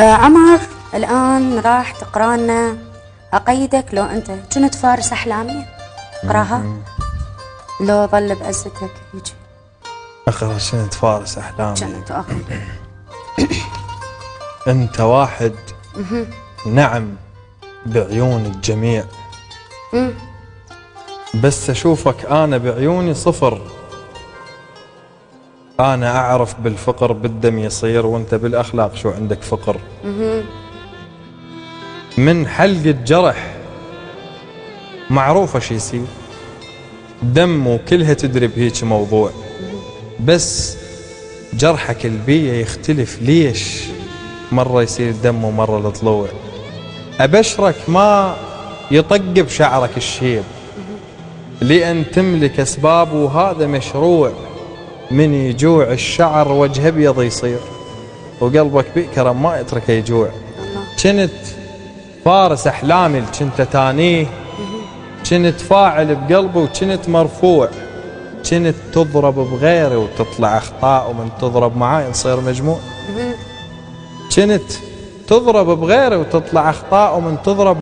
عمر، الآن راح تقرا لنا أقيدك لو أنت كنت فارس أحلامي. اقراها لو ظل بعزتك هيجي. اقرا كنت فارس احلامي. كنت أوكي. انت واحد نعم بعيون الجميع، بس اشوفك انا بعيوني صفر. انا اعرف بالفقر بالدم يصير، وانت بالاخلاق شو عندك فقر. من حلقة جرح معروفة شي يصير، دم وكلها تدري بهيك موضوع، بس جرحك البيئة يختلف. ليش مرة يصير دم ومرة الطلوع؟ أبشرك ما يطق بشعرك الشيب، لأن تملك أسباب وهذا مشروع. من يجوع الشعر وجه أبيض يصير، وقلبك بكرم ما يتركه يجوع. كنت فارس أحلامي كنت تانيه، كنت فاعل بقلبي وكنت مرفوع. كنت تضرب بغيري وتطلع أخطاء، ومن تضرب معاي نصير مجموع. كنت تضرب بغيري وتطلع أخطاء، ومن تضرب